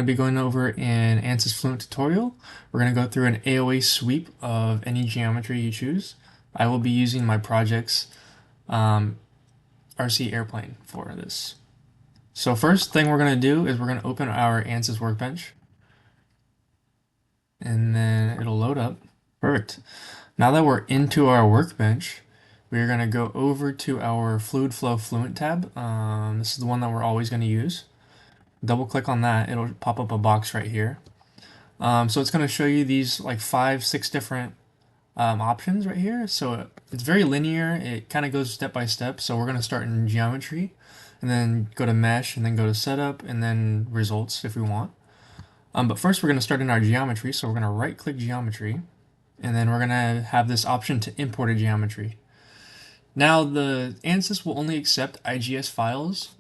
be going over an ANSYS Fluent tutorial. We're going to go through an AOA sweep of any geometry you choose. I will be using my project's RC airplane for this. So first thing we're going to do is we're going to open our ANSYS workbench. And then it'll load up. Perfect. Now that we're into our workbench, we're going to go over to our Fluid Flow Fluent tab. This is the one that we're always going to use. Double click on that, it'll pop up a box right here. So it's going to show you these like 5-6 different options right here. So it's very linear, it kind of goes step by step. So we're going to start in geometry and then go to mesh and then go to setup and then results if we want. But first we're going to start in our geometry. So we're going to right click geometry and then we're going to have this option to import a geometry. Now the ANSYS will only accept IGS files.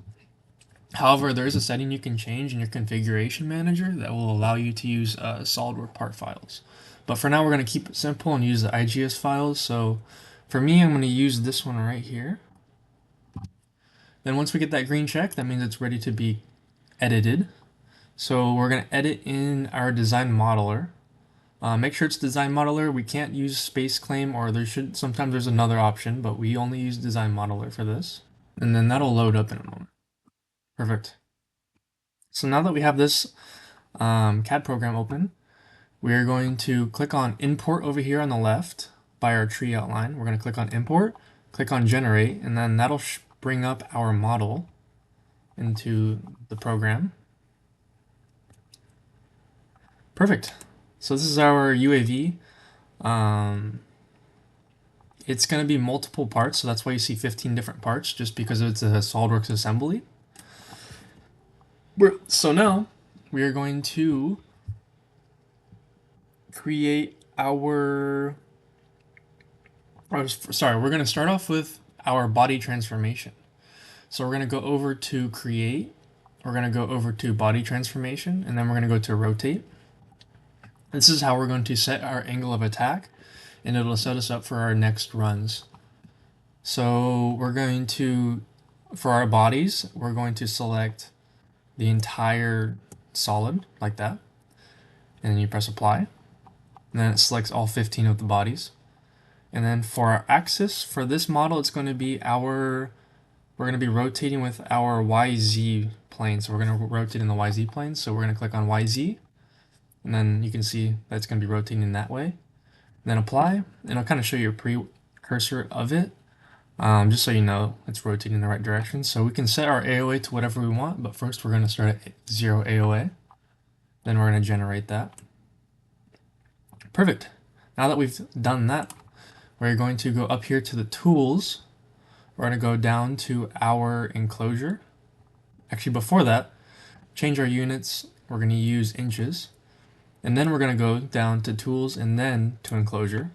However, there is a setting you can change in your configuration manager that will allow you to use SolidWorks part files. But for now, we're going to keep it simple and use the IGS files. So for me, I'm going to use this one right here. Then once we get that green check, that means it's ready to be edited. So we're going to edit in our design modeler. Make sure it's design modeler. We can't use space claim, or sometimes there's another option, but we only use design modeler for this. And then that'll load up in a moment. Perfect. So now that we have this CAD program open, we're going to click on import over here on the left by our tree outline. We're going to click on import, click on generate, and then that'll bring up our model into the program. Perfect. So this is our UAV. It's going to be multiple parts, so that's why you see 15 different parts, just because it's a SolidWorks assembly. So now we are going to create we're going to start off with our body transformation. So we're going to go over to create, we're going to go over to body transformation, and then we're going to go to rotate. This is how we're going to set our angle of attack, and it'll set us up for our next runs. So we're going to, for our bodies, we're going to select the entire solid like that, and then you press apply, and then it selects all 15 of the bodies. And then for our axis, for this model, it's going to be we're going to be rotating with our YZ plane. So we're going to rotate in the YZ plane. So we're going to click on YZ, and then you can see that it's going to be rotating that way. And then apply, and it'll kind of show you a precursor of it. Just so you know it's rotating in the right direction. So we can set our AOA to whatever we want, but first we're going to start at 0 AOA. Then we're going to generate that. Perfect. Now that we've done that, we're going to go up here to the tools. We're going to go down to our enclosure. Actually, before that, change our units. We're going to use inches. And then we're going to go down to tools and then to enclosure.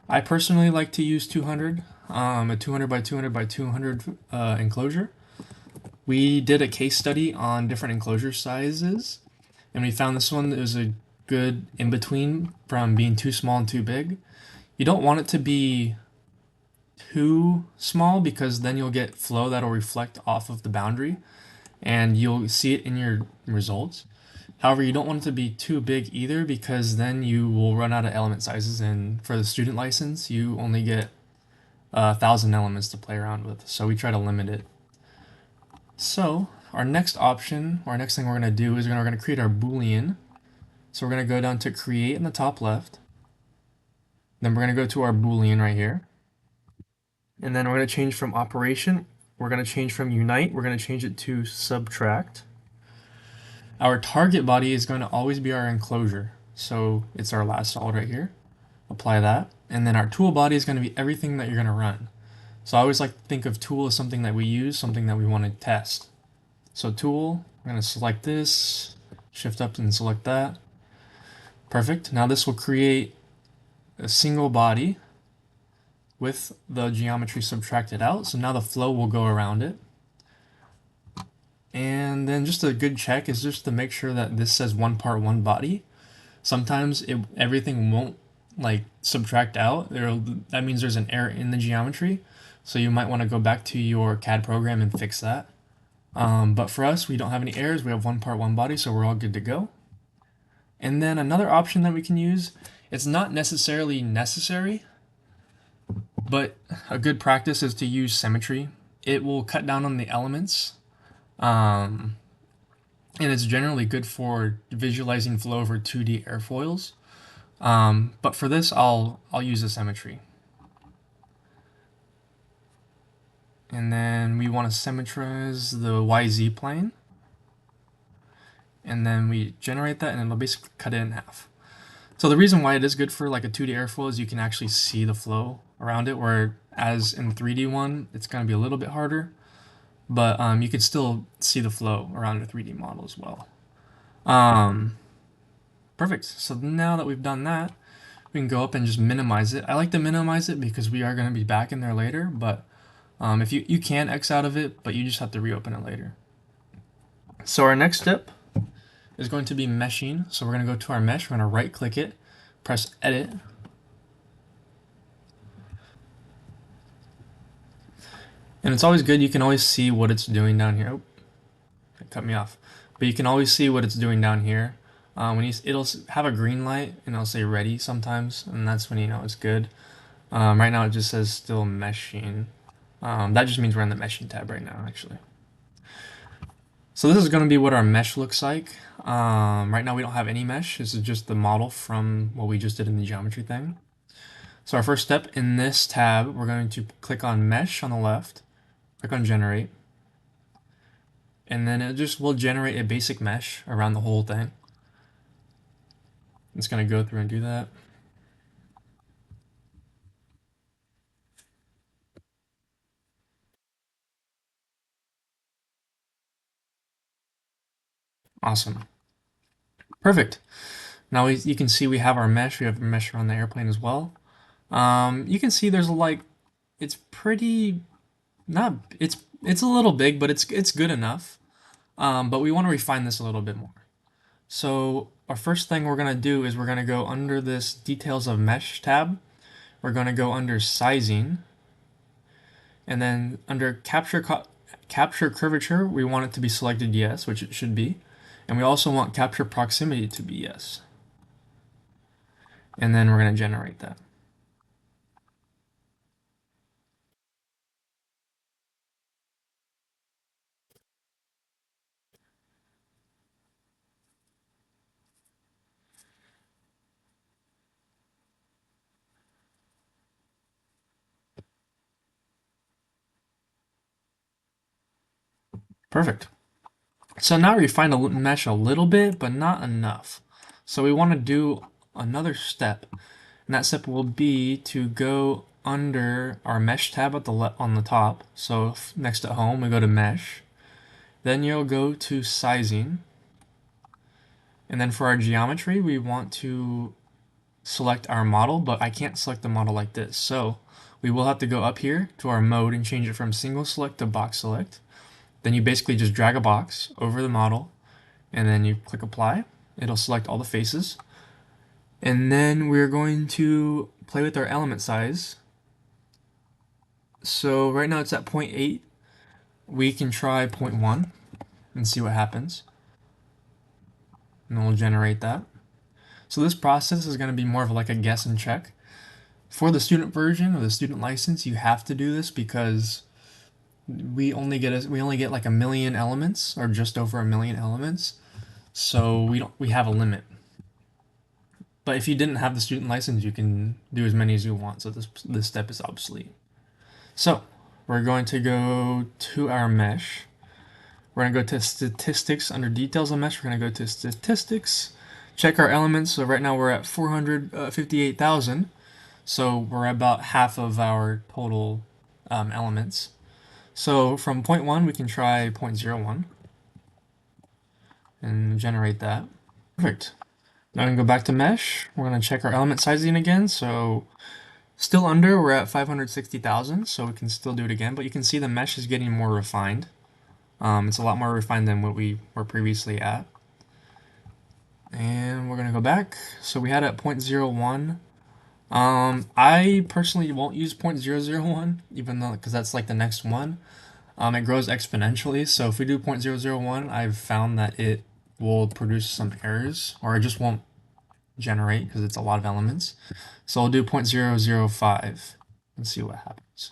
I personally like to use 200. A 200 by 200 by 200 enclosure. We did a case study on different enclosure sizes, and we found this one is a good in-between from being too small and too big. You don't want it to be too small because then you'll get flow that'll reflect off of the boundary, and you'll see it in your results. However, you don't want it to be too big either because then you will run out of element sizes, and for the student license, you only get 1,000 elements to play around with, so we try to limit it. So our next option, or our next thing we're going to do is we're going to create our Boolean. So we're going to go down to create in the top left. Then we're going to go to our Boolean right here. And then we're going to change from operation. We're going to change from unite. We're going to change it to subtract. Our target body is going to always be our enclosure. So it's our last solid right here. Apply that. And then our tool body is going to be everything that you're going to run. So I always like to think of tool as something that we use, something that we want to test. So tool, I'm going to select this, shift up and select that. Perfect. Now this will create a single body with the geometry subtracted out. So now the flow will go around it. And then just a good check is just to make sure that this says 1 part 1 body. Sometimes everything won't like subtract out. That means there's an error in the geometry. So you might want to go back to your CAD program and fix that. But for us, we don't have any errors. We have one part, one body, so we're all good to go. And then another option that we can use, it's not necessarily necessary, but a good practice is to use symmetry. It will cut down on the elements, and it's generally good for visualizing flow over 2D airfoils. But for this, I'll use a symmetry. And then we want to symmetrize the YZ plane. And then we generate that, and it'll basically cut it in half. So the reason why it is good for like a 2D airfoil is you can actually see the flow around it, whereas in the 3D one, it's going to be a little bit harder. But you can still see the flow around a 3D model as well. Perfect. So now that we've done that, we can go up and just minimize it. I like to minimize it because we are going to be back in there later, but if you can X out of it, but you just have to reopen it later. So our next step is going to be meshing. So we're going to go to our mesh, we're going to right click it, press edit. And it's always good, you can always see what it's doing down here. Oh, it cut me off. But you can always see what it's doing down here. It'll have a green light and it'll say ready sometimes, and that's when you know it's good. Right now it just says still meshing. That just means we're in the meshing tab right now, actually. So this is going to be what our mesh looks like. Right now we don't have any mesh. This is just the model from what we just did in the geometry thing. So our first step in this tab, we're going to click on mesh on the left, click on generate, and then it just will generate a basic mesh around the whole thing. It's going to go through and do that. Awesome. Perfect. Now you can see we have our mesh. We have a mesh around the airplane as well. You can see there's like, it's pretty, not, it's a little big, but it's good enough. But we want to refine this a little bit more. So our first thing we're going to do is we're going to go under this details of mesh tab. We're going to go under sizing. And then under capture curvature, we want it to be selected yes, which it should be. And we also want capture proximity to be yes. And then we're going to generate that. Perfect. So now we refine the mesh a little bit, but not enough. So we want to do another step. And that step will be to go under our mesh tab at on the top. So next to home, we go to mesh. Then you'll go to sizing. And then for our geometry, we want to select our model, but I can't select the model like this. So we will have to go up here to our mode and change it from single select to box select. Then you basically just drag a box over the model and then you click apply. It'll select all the faces. And then we're going to play with our element size. So right now it's at 0.8. We can try 0.1 and see what happens. And we'll generate that. So this process is going to be more of like a guess and check. For the student version or the student license, you have to do this because we only get like 1 million elements, or just over 1 million elements. So we have a limit. But if you didn't have the student license, you can do as many as you want. So this step is obsolete. So we're going to go to our mesh. We're going to go to statistics under details of mesh. We're going to go to statistics, check our elements. So right now we're at 458,000. So we're about half of our total elements. So from 0.1, we can try 0.01 and generate that. Perfect. Now we can go back to mesh. We're going to check our element sizing again. So still under, we're at 560,000. So we can still do it again, but you can see the mesh is getting more refined. It's a lot more refined than what we were previously at. And we're going to go back. So we had it at 0.01. I personally won't use 0.001, even though, because that's like the next one. It grows exponentially. So if we do 0.001, I've found that it will produce some errors, or it just won't generate because it's a lot of elements. So I'll do 0.005 and see what happens.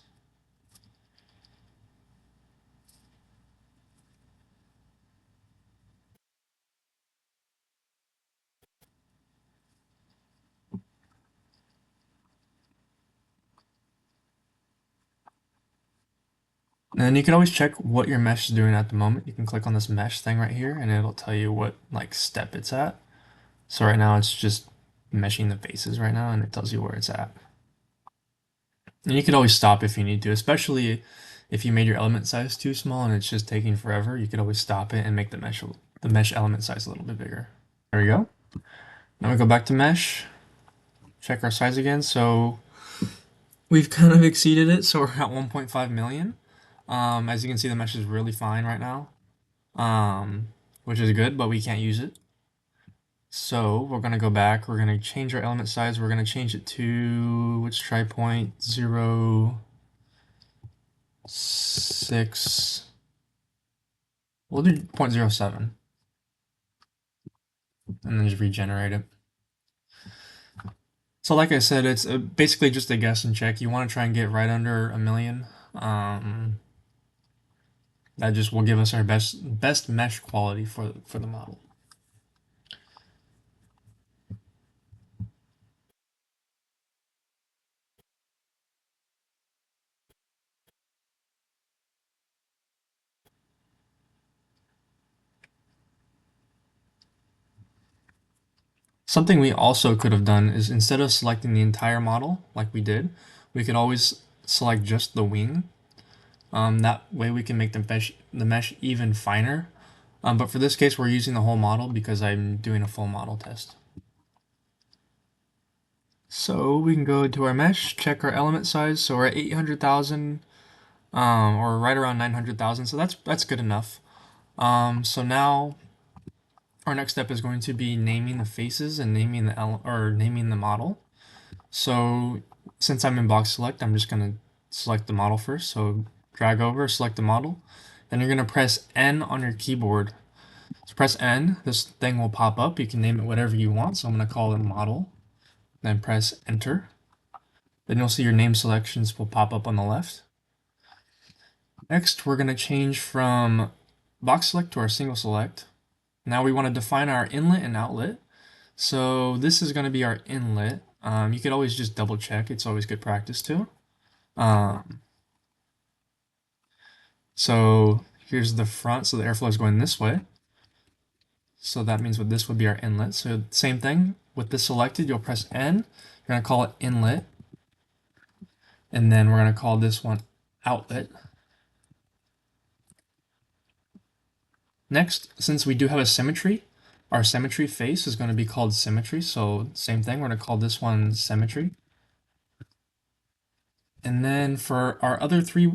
And you can always check what your mesh is doing at the moment. You can click on this mesh thing right here and it'll tell you what like step it's at. So right now it's just meshing the faces right now and it tells you where it's at. And you could always stop if you need to, especially if you made your element size too small and it's just taking forever, you could always stop it and make the mesh element size a little bit bigger. There we go. Now we go back to mesh, check our size again. So we've kind of exceeded it, so we're at 1.5 million. As you can see, the mesh is really fine right now, which is good, but we can't use it. So we're gonna go back, we're gonna change our element size, we're gonna change it to, let's try 0.06, we'll do 0.07, and then just regenerate it. So like I said, it's basically just a guess and check. You wanna try and get right under a million. That just will give us our best mesh quality for the model. Something we also could have done is instead of selecting the entire model like we did, we could always select just the wing. That way we can make the mesh even finer. But for this case, we're using the whole model because I'm doing a full model test. So we can go to our mesh, check our element size. So we're at 800,000, or right around 900,000. So that's good enough. So now our next step is going to be naming the faces and naming the model. So since I'm in box select, I'm just going to select the model first. So drag over, select the model. Then you're going to press N on your keyboard. So press N, this thing will pop up. You can name it whatever you want. So I'm going to call it model. Then press enter. Then you'll see your name selections will pop up on the left. Next, we're going to change from box select to our single select. Now we want to define our inlet and outlet. So this is going to be our inlet. You could always just double check. It's always good practice too. So here's the front. So the airflow is going this way. So that means what this would be our inlet. So same thing with this selected, you'll press N. You're going to call it inlet. And then we're going to call this one outlet. Next, since we do have a symmetry, our symmetry face is going to be called symmetry. So same thing, we're going to call this one symmetry. And then for our other three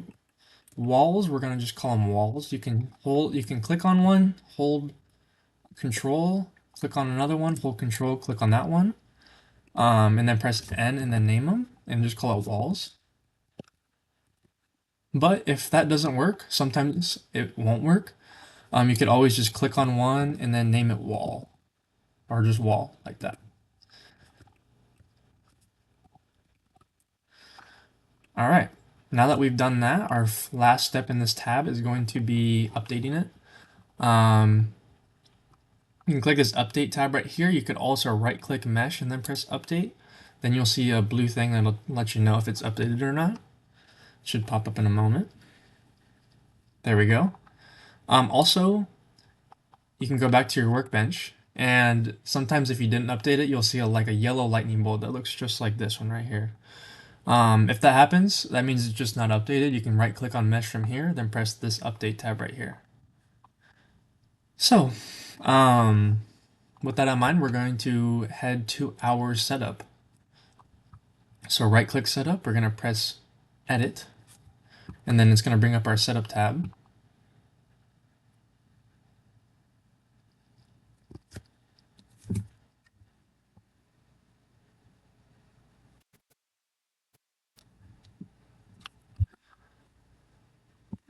walls, we're going to just call them walls. You can click on one, hold control, click on another one, hold control, click on that one, and then press N and then name them and just call it walls. But if that doesn't work, sometimes it won't work. You could always just click on one and then name it wall, or just wall like that. All right, now that we've done that, our last step in this tab is going to be updating it. You can click this update tab right here. You could also right click mesh and then press update. Then you'll see a blue thing that'll let you know if it's updated or not. It should pop up in a moment. There we go. Also, you can go back to your workbench, and sometimes if you didn't update it, you'll see like a yellow lightning bolt that looks just like this one right here. If that happens, that means it's just not updated. You can right click on mesh from here, then press this update tab right here. So, with that in mind, we're going to head to our setup. So right click setup, we're going to press edit, and then it's going to bring up our setup tab.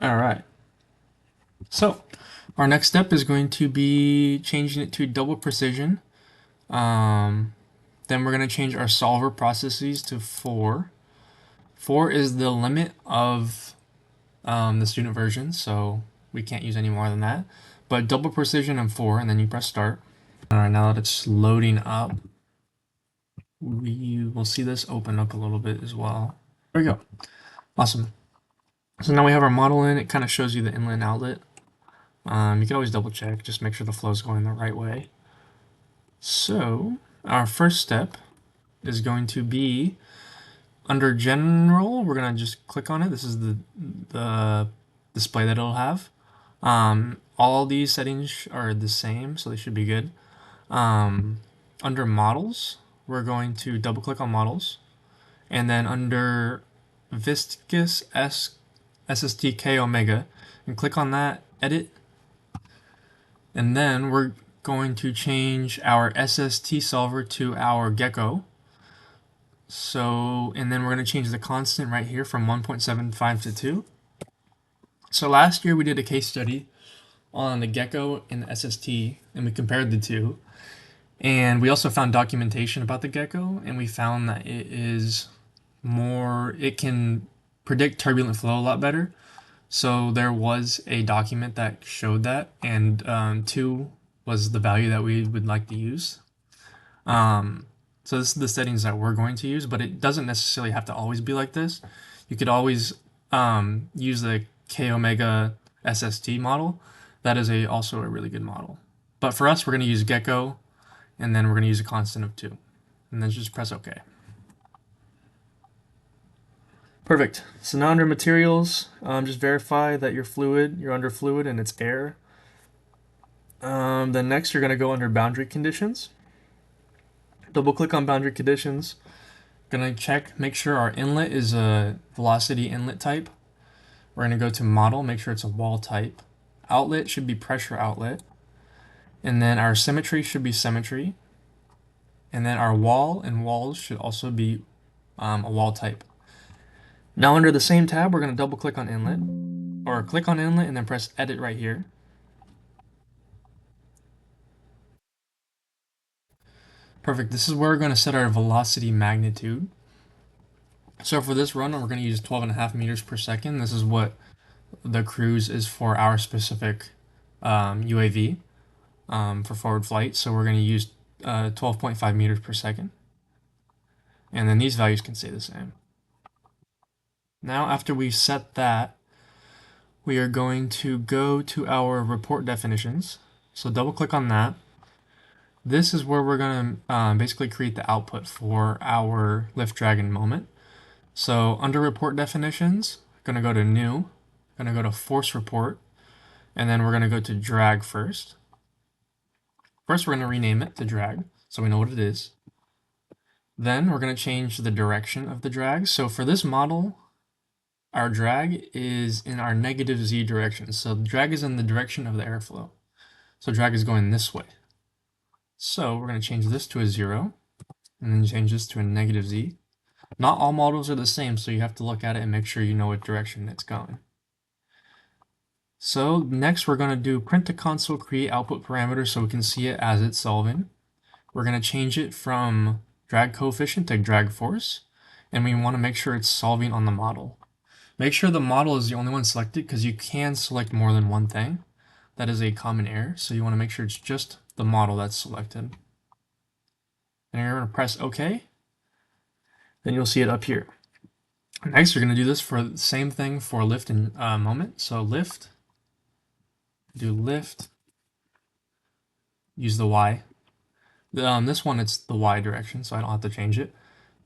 All right, So our next step is going to be changing it to double precision. Then we're going to change our solver processes to 4. 4 is the limit of the student version, so we can't use any more than that. But double precision and 4, and then you press start. All right, now that it's loading up, we will see this open up a little bit as well. There we go. Awesome. So now we have our model in. It kind of shows you the inlet and outlet. You can always double check, just make sure the flow is going the right way. So our first step is going to be under general. We're gonna just click on it. This is the display that it'll have. All these settings are the same, so they should be good. Under models, we're going to double click on models, and then under viscous SSTK omega, and click on that, edit, and then we're going to change our SST solver to our gecko. So, and then we're going to change the constant right here from 1.75 to 2. So last year we did a case study on the gecko and the SST, and we compared the two. And we also found documentation about the gecko, and we found that it can predict turbulent flow a lot better. So there was a document that showed that, and 2 was the value that we would like to use. So this is the settings that we're going to use, but it doesn't necessarily have to always be like this. You could always use the K omega SST model. That is also a really good model. But for us, we're going to use gecko, and then we're going to use a constant of 2. And then just press OK. Perfect. So now under materials, just verify that you're under fluid and it's air. Then next you're going to go under boundary conditions. Double click on boundary conditions. Gonna check, make sure our inlet is a velocity inlet type. We're gonna go to model, make sure it's a wall type. Outlet should be pressure outlet. And then our symmetry should be symmetry. And then our wall and walls should also be a wall type. Now under the same tab, we're gonna double click on inlet, or click on inlet and then press edit right here. Perfect. This is where we're going to set our velocity magnitude. So for this run, we're going to use 12.5 meters per second. This is what the cruise is for our specific UAV for forward flight. So we're going to use 12.5 meters per second. And then these values can stay the same. Now, after we set that, we are going to go to our report definitions. So double click on that. This is where we're going to basically create the output for our lift, drag, and moment. So under report definitions, going to go to new, going to go to force report, and then we're going to go to drag first. First, we're going to rename it to drag, so we know what it is. Then we're going to change the direction of the drag. So for this model, our drag is in our negative z direction. So drag is in the direction of the airflow. So drag is going this way. So we're going to change this to a 0, and then change this to a negative z. Not all models are the same, so you have to look at it and make sure you know what direction it's going. So next we're going to do print to console create output parameter so we can see it as it's solving. We're going to change it from drag coefficient to drag force, and we want to make sure it's solving on the model. Make sure the model is the only one selected because you can select more than one thing. That is a common error, so you want to make sure it's just the model that's selected. And you're going to press OK. Then you'll see it up here. Next, you're going to do this for the same thing for lift and moment. So lift, do lift, use the Y. This one, it's the Y direction, so I don't have to change it.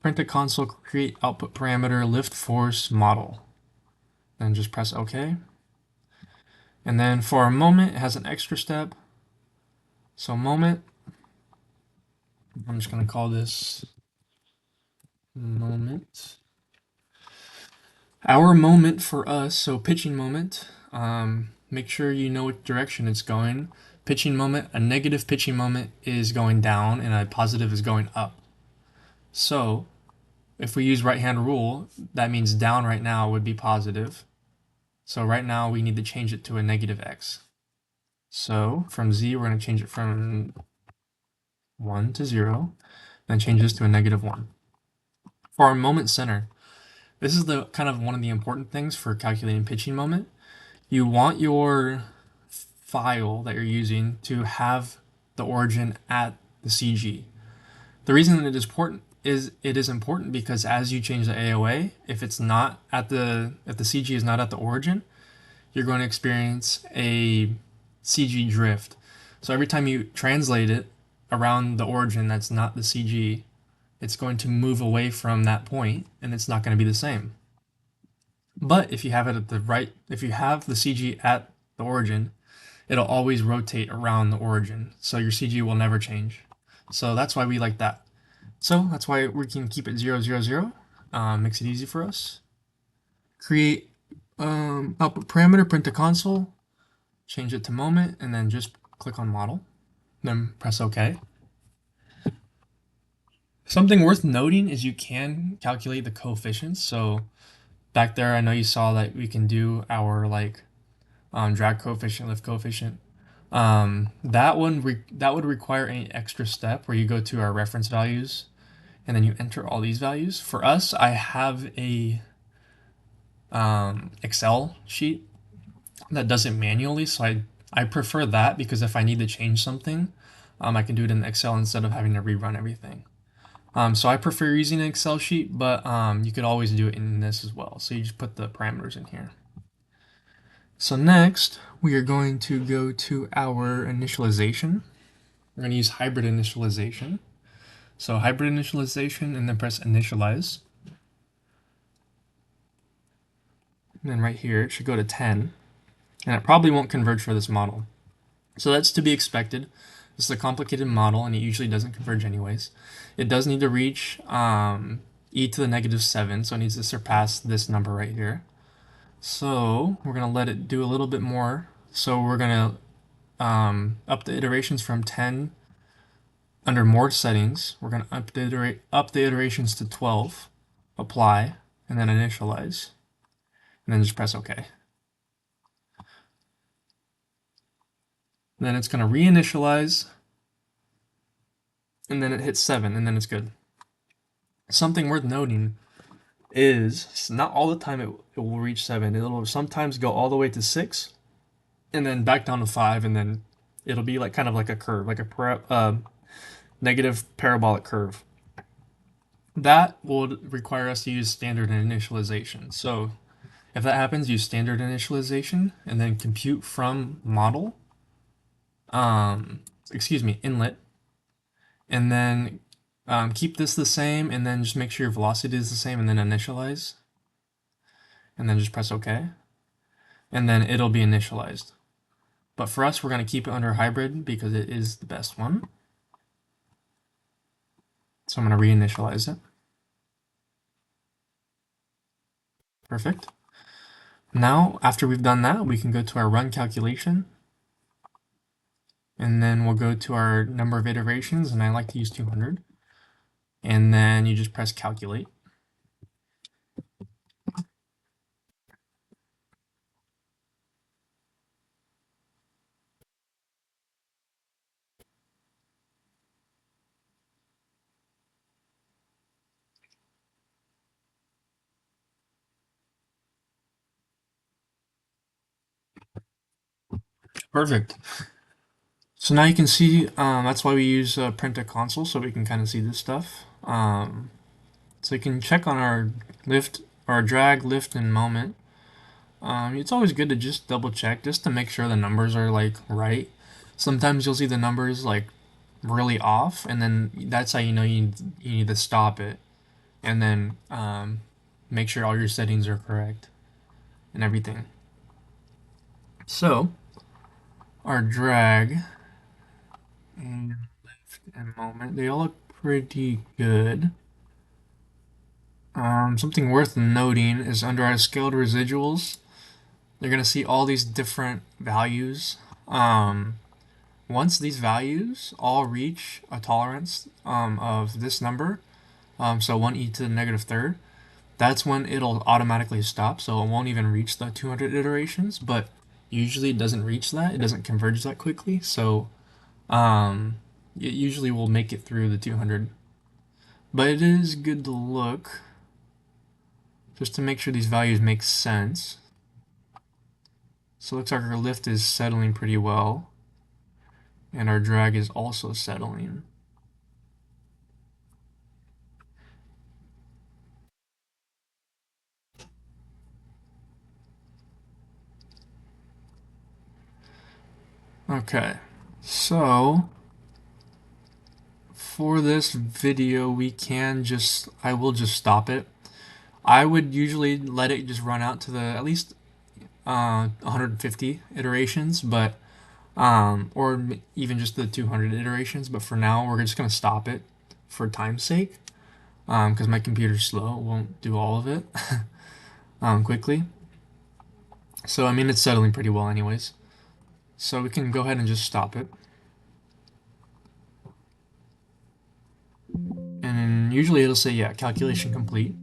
Print to console, create output parameter, lift force model. Then just press OK. And then for a moment, it has an extra step. So moment, I'm just going to call this moment. Our moment for us, so pitching moment, make sure you know what direction it's going. Pitching moment, a negative pitching moment is going down and a positive is going up. So if we use right hand rule, that means down right now would be positive. So right now we need to change it to a negative x. So from z, we're going to change it from 1 to 0, then change this to a -1. For our moment center, this is the kind of one of the important things for calculating pitching moment. You want your file that you're using to have the origin at the CG. The reason that it is important because as you change the AOA, if the CG is not at the origin, you're going to experience a CG drift. So every time you translate it around the origin that's not the CG, it's going to move away from that point and it's not going to be the same. But if you have it at if you have the CG at the origin, it'll always rotate around the origin. So your CG will never change. So that's why we like that. So that's why we can keep it 0, 0, 0. Makes it easy for us. Create output parameter, print to console, change it to moment, and then just click on model. Then press OK. Something worth noting is you can calculate the coefficients. So back there, I know you saw that we can do our drag coefficient, lift coefficient. That would require an extra step where you go to our reference values and then you enter all these values. For us, I have a Excel sheet that does it manually, so I prefer that because if I need to change something, I can do it in Excel instead of having to rerun everything. So I prefer using an Excel sheet, but you could always do it in this as well. So you just put the parameters in here. So next, we are going to go to our initialization. We're going to use hybrid initialization. So hybrid initialization and then press initialize. And then right here, it should go to 10. And it probably won't converge for this model. So that's to be expected. This is a complicated model and it usually doesn't converge anyways. It does need to reach e to the -7, so it needs to surpass this number right here. So we're going to let it do a little bit more. So we're going to up the iterations from 10 under more settings. We're going to up the iterations to 12, apply, and then initialize. And then just press OK. Then it's going to reinitialize, and then it hits 7, and then it's good. Something worth noting is not all the time it will reach 7. It'll sometimes go all the way to 6, and then back down to 5, and then it'll be like kind of like a curve, like a negative parabolic curve. That will require us to use standard initialization. So if that happens, use standard initialization, and then compute from model. Inlet, and then keep this the same, and then just make sure your velocity is the same, and then initialize, and then just press OK, and then it'll be initialized. But for us, we're going to keep it under hybrid because it is the best one. So I'm going to reinitialize it. Perfect. Now, after we've done that, we can go to our run calculation. And then we'll go to our number of iterations, and I like to use 200. And then you just press calculate. Perfect. So now you can see, that's why we use print to console, so we can kind of see this stuff. So you can check on our lift, our drag, lift, and moment. It's always good to just double check, just to make sure the numbers are like right. Sometimes you'll see the numbers like really off, and then that's how you know you need to stop it, and then make sure all your settings are correct and everything. So our drag and lift and moment, they all look pretty good. Something worth noting is under our scaled residuals, you're going to see all these different values. Once these values all reach a tolerance of this number, so 1e to the -3rd, that's when it'll automatically stop, so it won't even reach the 200 iterations. But usually it doesn't reach that. It doesn't converge that quickly. So it usually will make it through the 200. But it is good to look just to make sure these values make sense. So it looks like our lift is settling pretty well, and our drag is also settling. Okay, so for this video, I will just stop it. I would usually let it just run out to the at least 150 iterations, but or even just the 200 iterations. But for now, we're just gonna stop it for time's sake, because my computer's slow, it won't do all of it quickly. So I mean, it's settling pretty well, anyways. So we can go ahead and just stop it. And usually it'll say, yeah, calculation complete.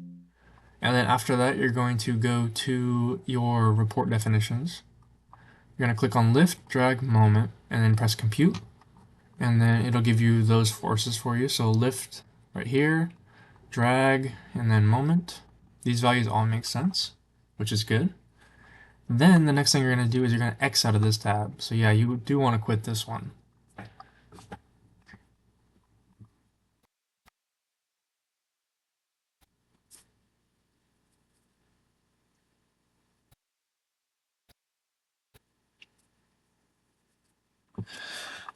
And then after that, you're going to go to your report definitions. You're going to click on lift, drag, moment, and then press compute. And then it'll give you those forces for you. So lift right here, drag, and then moment. These values all make sense, which is good. Then the next thing you're going to do is you're going to X out of this tab. So yeah, you do want to quit this one.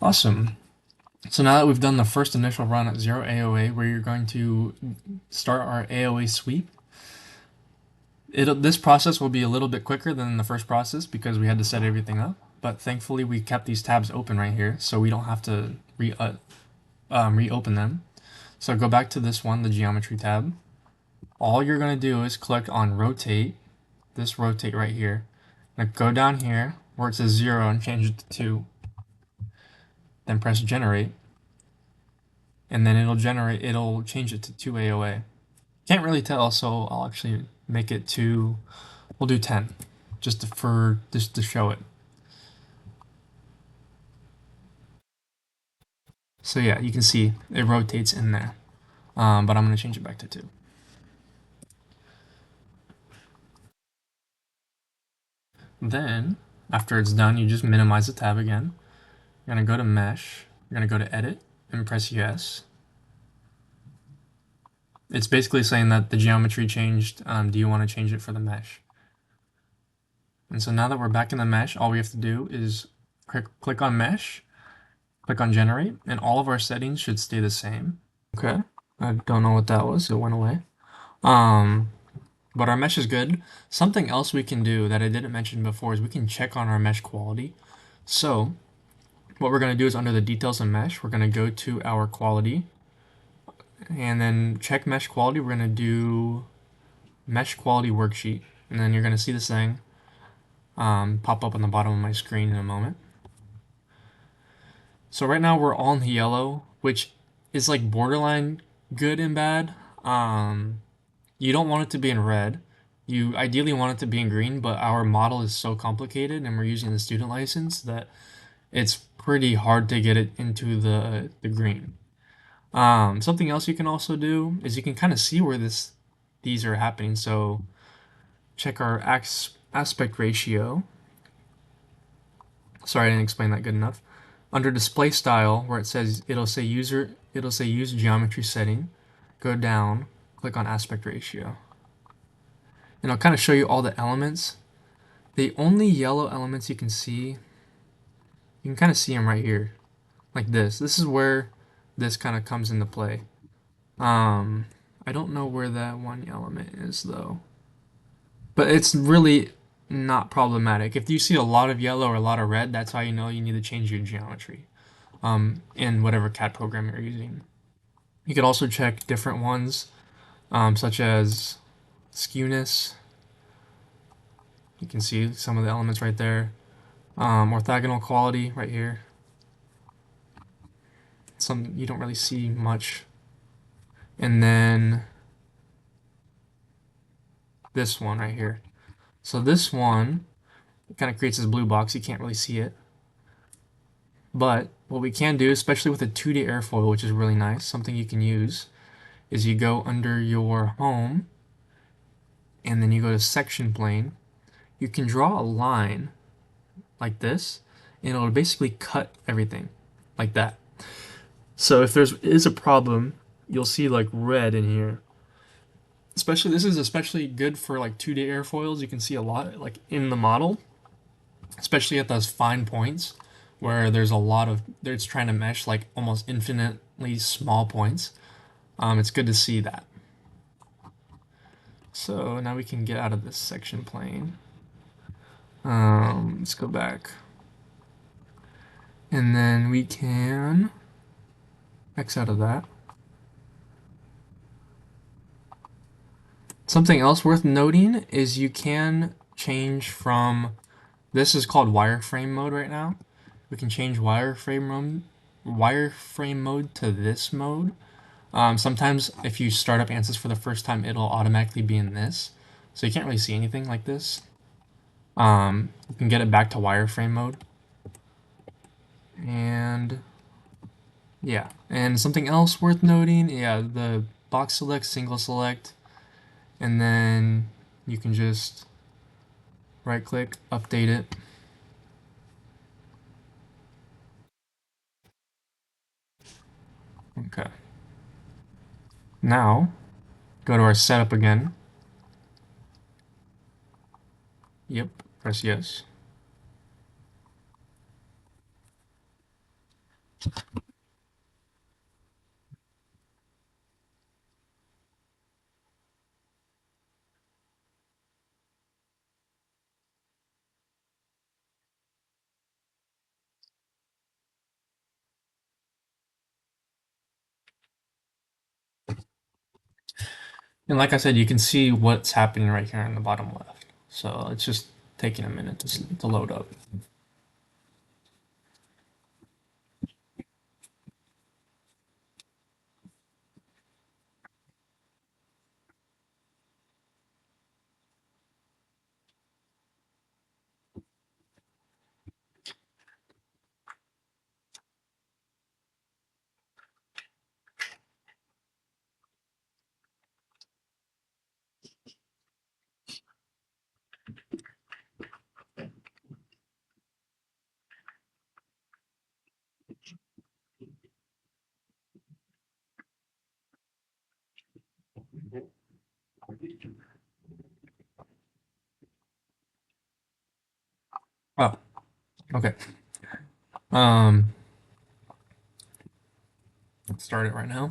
Awesome. So now that we've done the first initial run at 0 AOA, where you're going to start our AOA sweep, this process will be a little bit quicker than the first process because we had to set everything up. But thankfully, we kept these tabs open right here, so we don't have to reopen them. So go back to this one, the geometry tab. All you're going to do is click on rotate, this rotate right here. Now go down here where it says 0 and change it to 2. Then press generate. And then it'll change it to 2 AOA. Can't really tell, so I'll actually make it we'll do 10, just to show it. So yeah, you can see it rotates in there, but I'm going to change it back to 2. Then, after it's done, you just minimize the tab again. You're going to go to Mesh, you're going to go to Edit, and press Yes. It's basically saying that the geometry changed. Do you want to change it for the mesh? And so now that we're back in the mesh, all we have to do is click on Mesh, click on Generate, and all of our settings should stay the same. Okay, I don't know what that was. It went away. But our mesh is good. Something else we can do that I didn't mention before is we can check on our mesh quality. So what we're going to do is under the details of mesh, we're going to go to our quality and then check mesh quality. We're going to do mesh quality worksheet. And then you're going to see this thing pop up on the bottom of my screen in a moment. So right now we're all in the yellow, which is like borderline good and bad. You don't want it to be in red. You ideally want it to be in green, but our model is so complicated and we're using the student license that it's pretty hard to get it into the green. Something else you can also do is you can kind of see where these are happening. So check our aspect ratio. Sorry, I didn't explain that good enough. Under display style, where it'll say use geometry setting, go down, click on aspect ratio. And I'll kind of show you all the elements. The only yellow elements you can kind of see them right here, like this. This is where this kind of comes into play. I don't know where that one element is though, but it's really not problematic. If you see a lot of yellow or a lot of red, that's how you know you need to change your geometry in whatever CAD program you're using. You could also check different ones, such as skewness. You can see some of the elements right there. Orthogonal quality right here. Some you don't really see much. And then this one right here. So this one It kind of creates this blue box. You can't really see it. But what we can do, especially with a 2D airfoil, which is really nice, something you can use, is you go under your home and then you go to section plane. You can draw a line like this and it'll basically cut everything like that. So if is a problem, you'll see like red in here. Especially this is especially good for like 2D airfoils. You can see a lot like in the model, especially at those fine points where there's a lot of it's trying to mesh like almost infinitely small points. It's good to see that. So now we can get out of this section plane. Let's go back. And then we can X out of that. Something else worth noting is you can change from, this is called wireframe mode right now. We can change wireframe mode to this mode. Sometimes if you start up ANSYS for the first time, it'll automatically be in this. So you can't really see anything like this. You can get it back to wireframe mode. And yeah, and something else worth noting, yeah, the box select, single select, and then you can just right click, update it. Okay. Now, go to our setup again. Yep, press yes. And like I said, you can see what's happening right here in the bottom left. So it's just taking a minute to load up. Oh, okay. Let's start it right now.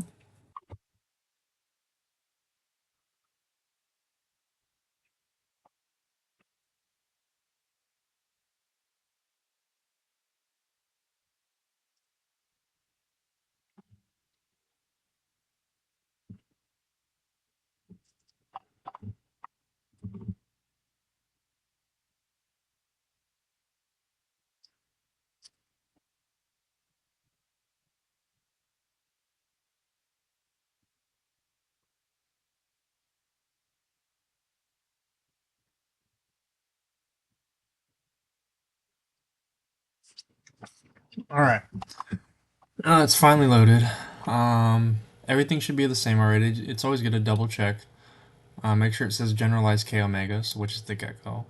All right. It's finally loaded. Everything should be the same already. It's always good to double check. Make sure it says generalized K omega, so which is the gecko.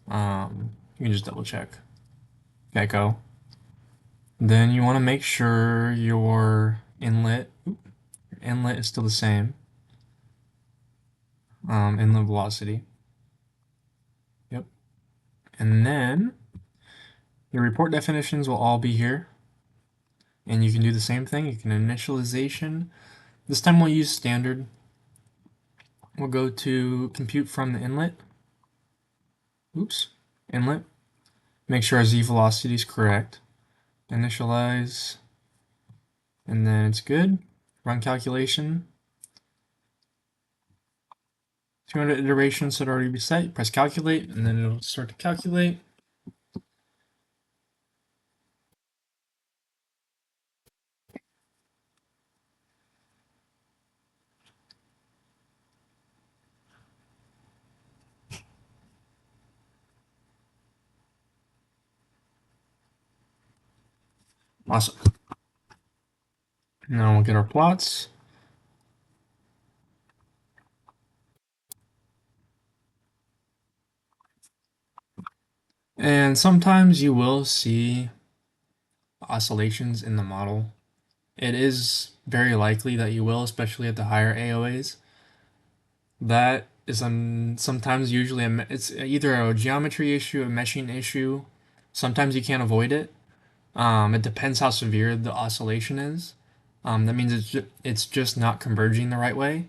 You can just double check. Gecko. Then you want to make sure your inlet is still the same. Inlet velocity. Yep. And then your report definitions will all be here. And you can do the same thing. You can initialization. This time we'll use standard. We'll go to compute from the inlet. Oops. Inlet. Make sure our z velocity is correct. Initialize. And then it's good. Run calculation. 200 iterations should already be set. Press calculate, and then it'll start to calculate. Awesome. Now we'll get our plots. And sometimes you will see oscillations in the model. It is very likely that you will, especially at the higher AOAs. That is sometimes usually it's either a geometry issue, a meshing issue. Sometimes you can't avoid it. It depends how severe the oscillation is. That means it's just not converging the right way.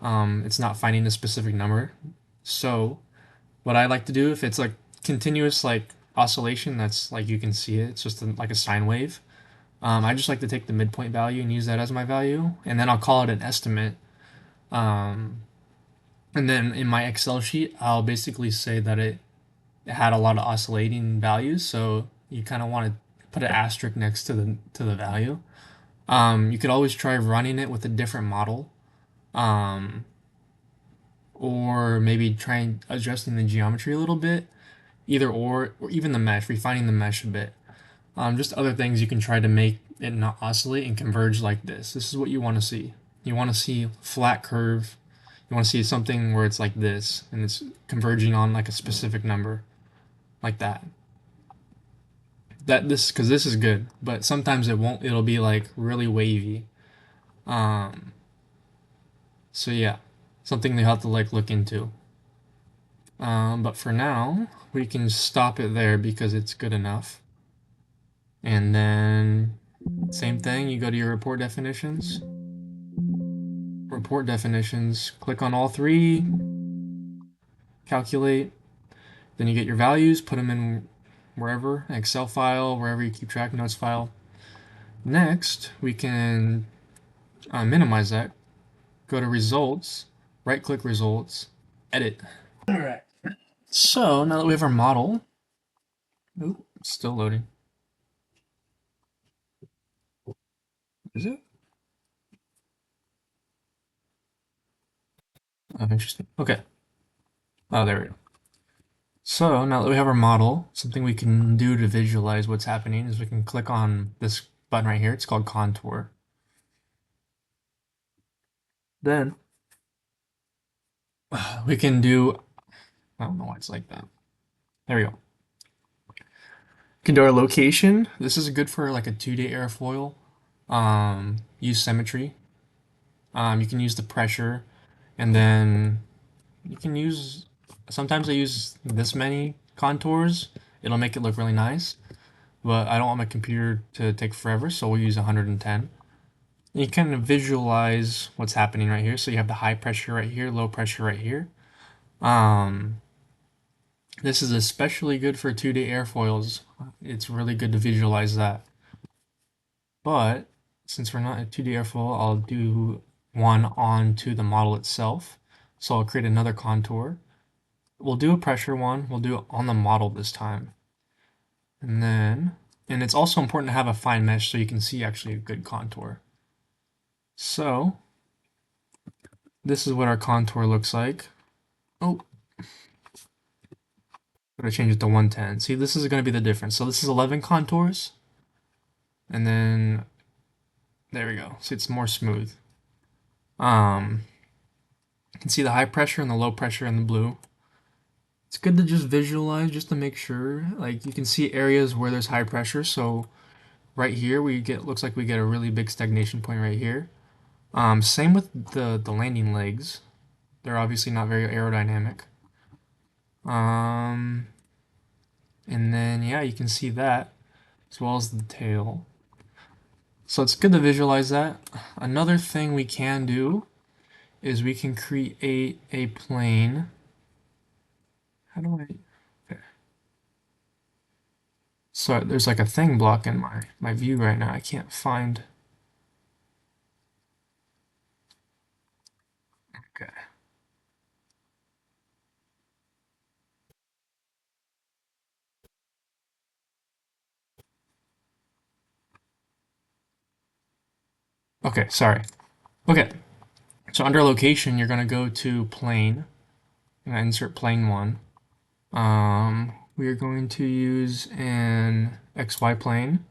It's not finding a specific number. So what I like to do, if it's like continuous like oscillation, that's like you can see it, it's just like a sine wave. I just like to take the midpoint value and use that as my value, and then I'll call it an estimate. Um, and then in my Excel sheet, I'll basically say that it had a lot of oscillating values, so you kind of want to put an asterisk next to the value. You could always try running it with a different model, um, or maybe trying adjusting the geometry a little bit, either or even the mesh, refining the mesh a bit. Just other things you can try to make it not oscillate and converge like this. This is what you want to see. You want to see flat curve. You want to see something where it's like this and it's converging on like a specific number, like that. Because this is good, but sometimes it won't. It'll be like really wavy. Um, so yeah, something they have to like look into. But for now, we can stop it there because it's good enough. And then same thing, you go to your report definitions. Report definitions, click on all three, calculate, then you get your values, put them in wherever, Excel file, wherever you keep track, notes file. Next, we can minimize that, go to results, right click results, edit. All right. So now that we have our model, it's still loading. Is it? Oh, interesting. Okay. Oh, there we go. So now that we have our model, something we can do to visualize what's happening is we can click on this button right here. It's called contour. Then we can do, I don't know why it's like that. There we go. We can do our location. This is good for like a 2D airfoil. Use symmetry. You can use the pressure, and then you can use, sometimes I use this many contours. It'll make it look really nice, but I don't want my computer to take forever, so we'll use 110. And you kind of visualize what's happening right here. So you have the high pressure right here, low pressure right here. This is especially good for 2D airfoils. It's really good to visualize that. But since we're not a 2D airfoil, I'll do one onto the model itself. So I'll create another contour. We'll do a pressure one. We'll do it on the model this time. And it's also important to have a fine mesh so you can see actually a good contour. So this is what our contour looks like. Oh, I'm gonna change it to 110. See, this is gonna be the difference. So this is 11 contours, and then there we go. See, it's more smooth. You can see the high pressure and the low pressure in the blue. It's good to just visualize just to make sure. Like you can see areas where there's high pressure. So right here looks like we get a really big stagnation point right here. Same with the landing legs. They're obviously not very aerodynamic. And then yeah, you can see that as well as the tail. So it's good to visualize that. Another thing we can do is we can create a plane. How do I? Okay. So there's like a thing blocking my view right now. I can't find. Okay. Okay, sorry. Okay. So under location, you're gonna go to plane. I'm gonna insert plane one. We are going to use an XY plane.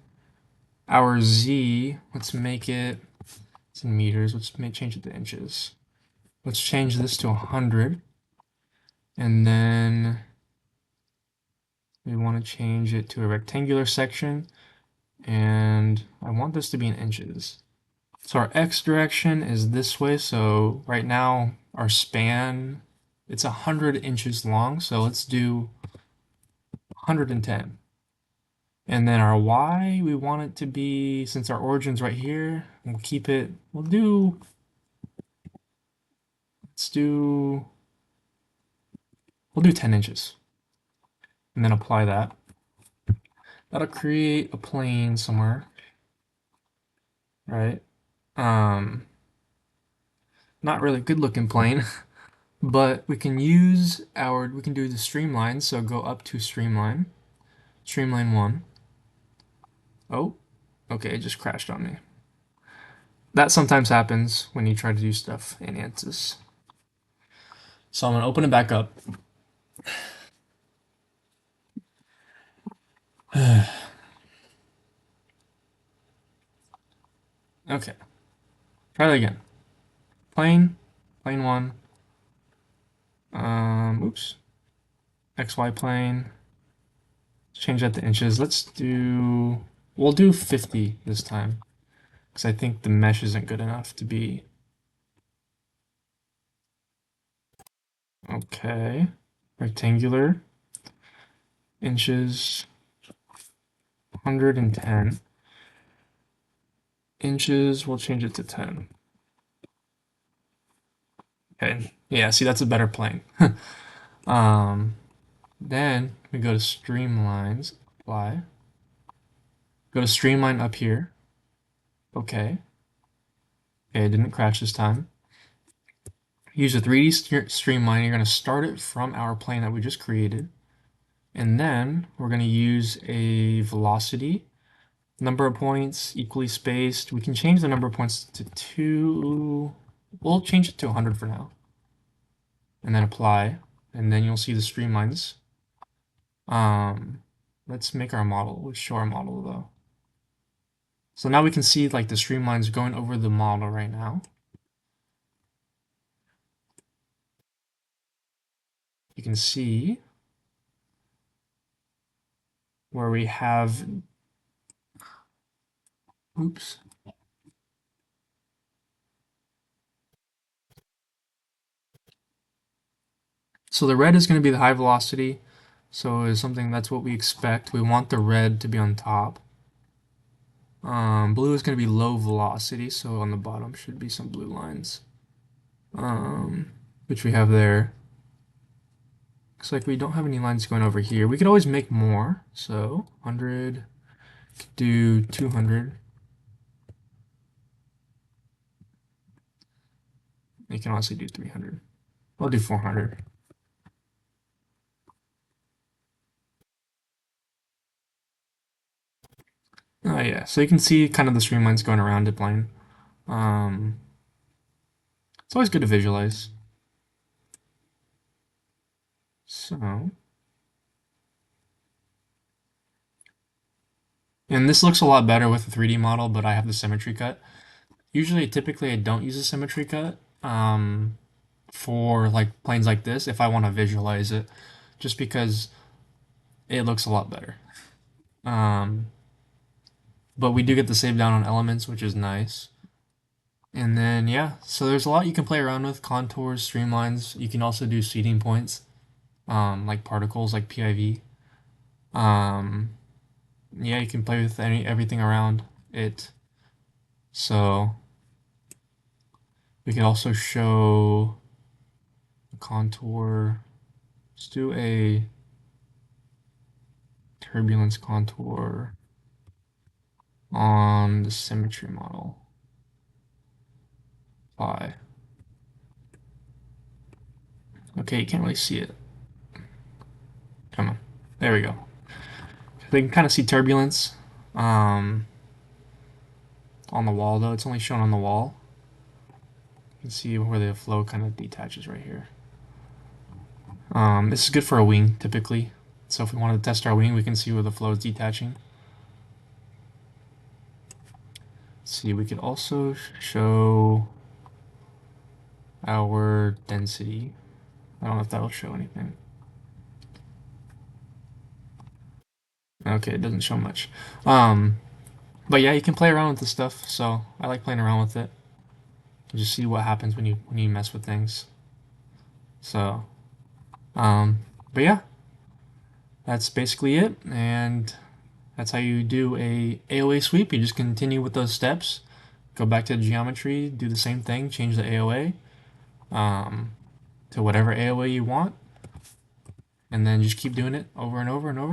Our Z, let's make it, it's in meters, let's change it to inches. Let's change this to 100. And then we want to change it to a rectangular section. And I want this to be in inches. So our X direction is this way. So right now our span, it's 100 inches long. So let's do 110. And then our Y, we want it to be, since our origin's right here, we'll keep it, let's do, we'll do 10 inches. And then apply that. That'll create a plane somewhere, right? Not really good looking plane, but we can use we can do the streamline. So go up to streamline 1. Oh, okay, it just crashed on me. That sometimes happens when you try to do stuff in ANSYS. So I'm gonna open it back up. Okay, try that again. Plane 1. Oops. XY plane. Let's change that to inches. We'll do 50 this time, because I think the mesh isn't good enough to be. Okay. Rectangular. Inches. 110. Inches, we'll change it to 10. Okay, yeah, see, that's a better plane. Then we go to streamlines, apply. Go to streamline up here. Okay. Okay, it didn't crash this time. Use a 3D streamline. You're going to start it from our plane that we just created. And then we're going to use a velocity. Number of points, equally spaced. We can change the number of points to 2. We'll change it to 100 for now. And then apply. And then you'll see the streamlines. Let's make our model. Let's show our model though. So now we can see like the streamlines going over the model right now. You can see where we have, oops. So the red is going to be the high velocity. So it's something that's what we expect. We want the red to be on top. Blue is going to be low velocity, so on the bottom should be some blue lines, which we have there. Looks like we don't have any lines going over here. We could always make more, so 100, do 200. You can also do 300. I'll do 400. Oh yeah, so you can see kind of the streamlines going around it plane. It's always good to visualize. So, and this looks a lot better with the 3D model, but I have the symmetry cut. Typically I don't use a symmetry cut for like planes like this if I want to visualize it, just because it looks a lot better. But we do get the save down on elements, which is nice. And then, yeah, so there's a lot you can play around with, contours, streamlines. You can also do seeding points, like particles, like PIV. Yeah, you can play with everything around it. So we can also show a contour. Let's do a turbulence contour on the symmetry model. Apply. Okay, you can't really see it. Come on. There we go. They can kind of see turbulence on the wall, though. It's only shown on the wall. You can see where the flow kind of detaches right here. This is good for a wing, typically. So if we wanted to test our wing, we can see where the flow is detaching. Let's see, we could also show our density. I don't know if that'll show anything. Okay, it doesn't show much. But yeah, you can play around with this stuff, so I like playing around with it. You just see what happens when you mess with things. So, but yeah, that's basically it, and that's how you do a AOA sweep. You just continue with those steps, go back to the geometry, do the same thing, change the AOA to whatever AOA you want, and then just keep doing it over and over and over.